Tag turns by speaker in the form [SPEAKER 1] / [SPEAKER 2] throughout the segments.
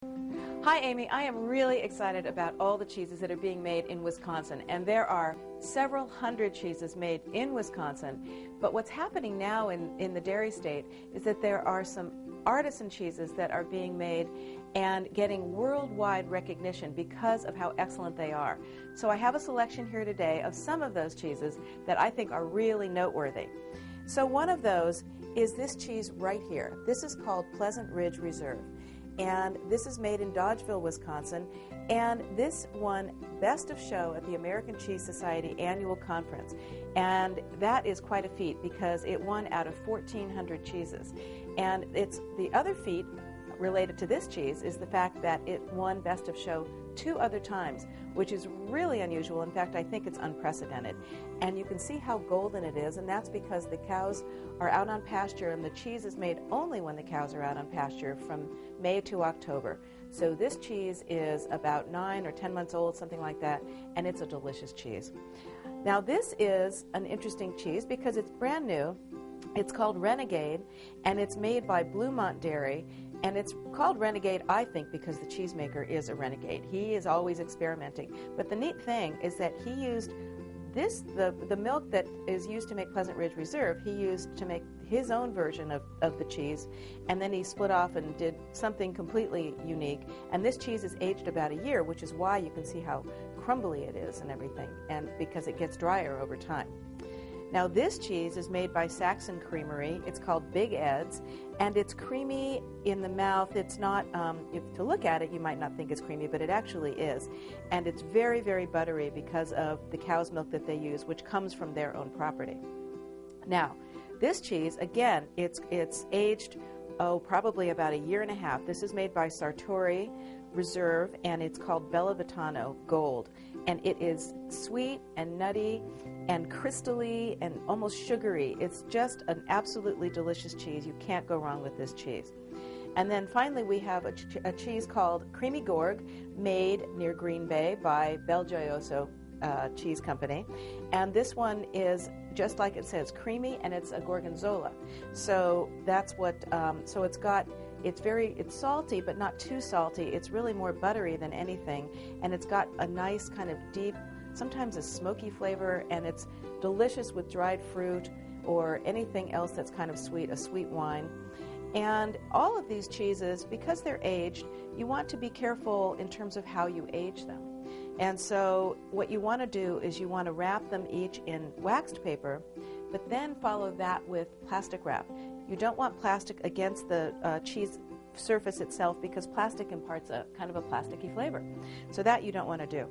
[SPEAKER 1] Hi, Amy. I am really excited about all the cheeses that are being made in Wisconsin, and there are several hundred cheeses made in Wisconsin. But what's happening now in the dairy state is that there are some artisan cheeses that are being made and getting worldwide recognition because of how excellent they are. So I have a selection here today of some of those cheeses that I think are really noteworthy. So one of those is this cheese right here. This is called Pleasant Ridge Reserve. And this is made in Dodgeville, Wisconsin, and this won Best of Show at the American Cheese Society annual conference. And that is quite a feat because it won out of 1,400 cheeses. And it's the other feat related to this cheese is the fact that it won Best of Show 2 other times, which is really unusual. In fact, I think it's unprecedented. And you can see how golden it is, and that's because the cows are out on pasture, and the cheese is made only when the cows are out on pasture from May to October. So this cheese is about 9 or 10 months old, something like that, and it's a delicious cheese. Now this is an interesting cheese because it's brand new. It's called Renegade, and it's made by Bluemont Dairy. And it's called Renegade, I think, because the cheesemaker is a renegade. He is always experimenting. But the neat thing is that he used the milk that is used to make Pleasant Ridge Reserve, he used to make his own version of the cheese, and then he split off and did something completely unique. And this cheese is aged about a year, which is why you can see how crumbly it is and everything, and because it gets drier over time. Now this cheese is made by Saxon Creamery. It's called Big Ed's, and it's creamy in the mouth. It's not, if to look at it, you might not think it's creamy, but it actually is. And it's very, very buttery because of the cow's milk that they use, which comes from their own property. Now, this cheese, again, it's aged, probably about a year and a half. This is made by Sartori Reserve, and it's called Bella Vitano Gold. And it is sweet and nutty and crystally and almost sugary. It's just an absolutely delicious cheese. You can't go wrong with this cheese. And then finally we have a cheese called Creamy Gorg, made near Green Bay by Bel Gioioso Cheese Company. And this one is just like it says, creamy, and it's a gorgonzola. So that's what, so it's salty, but not too salty. It's really more buttery than anything, and it's got a nice kind of deep, sometimes a smoky flavor, and it's delicious with dried fruit or anything else that's kind of sweet, a sweet wine. And all of these cheeses, because they're aged, you want to be careful in terms of how you age them. And so what you want to do is you want to wrap them each in waxed paper, but then follow that with plastic wrap. You don't want plastic against the cheese surface itself because plastic imparts a kind of a plasticky flavor. So that you don't want to do.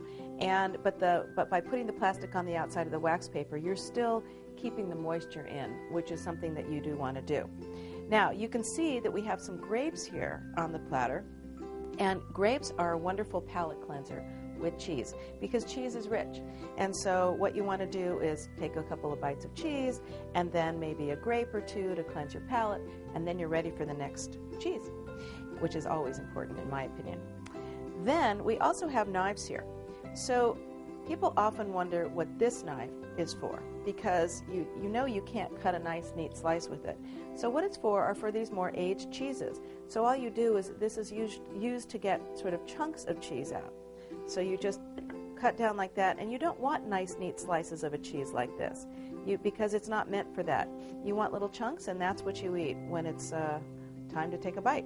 [SPEAKER 1] But by putting the plastic on the outside of the wax paper, you're still keeping the moisture in, which is something that you do want to do. Now, you can see that we have some grapes here on the platter, and grapes are a wonderful palate cleanser with cheese because cheese is rich. And so what you want to do is take a couple of bites of cheese and then maybe a grape or two to cleanse your palate, and then you're ready for the next cheese, which is always important in my opinion. Then we also have knives here. So people often wonder what this knife is for because you know you can't cut a nice neat slice with it. So what it's for are for these more aged cheeses. So all you do is this is used to get sort of chunks of cheese out. So you just cut down like that, and you don't want nice, neat slices of a cheese like this because it's not meant for that. You want little chunks, and that's what you eat when it's time to take a bite.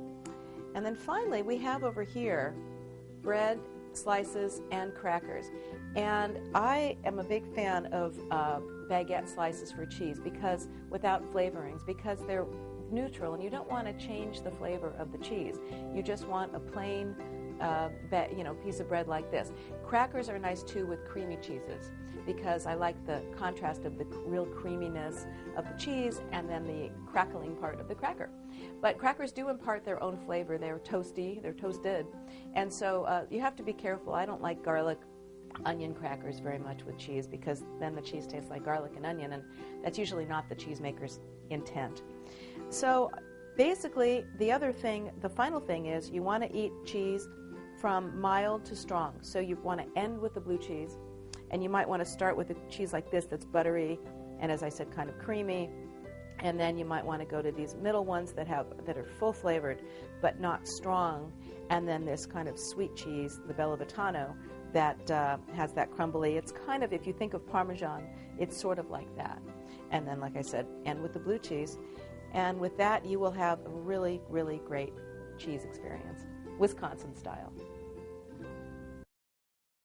[SPEAKER 1] And then finally, we have over here bread, slices, and crackers. And I am a big fan of baguette slices for cheese because without flavorings, because they're neutral, and you don't want to change the flavor of the cheese. You just want a plain piece of bread like this. Crackers are nice too with creamy cheeses because I like the contrast of the real creaminess of the cheese and then the crackling part of the cracker. But crackers do impart their own flavor. They're toasty, they're toasted, and so you have to be careful. I don't like garlic onion crackers very much with cheese because then the cheese tastes like garlic and onion, and that's usually not the cheesemaker's intent. So basically the final thing is you want to eat cheese from mild to strong. So you want to end with the blue cheese, and you might want to start with a cheese like this that's buttery and, as I said, kind of creamy, and then you might want to go to these middle ones that are full flavored but not strong, and then this kind of sweet cheese, the Bellavitano, that has that crumbly. It's kind of, if you think of Parmesan, it's sort of like that. And then, like I said, end with the blue cheese. And with that, you will have a really, really great cheese experience, Wisconsin style.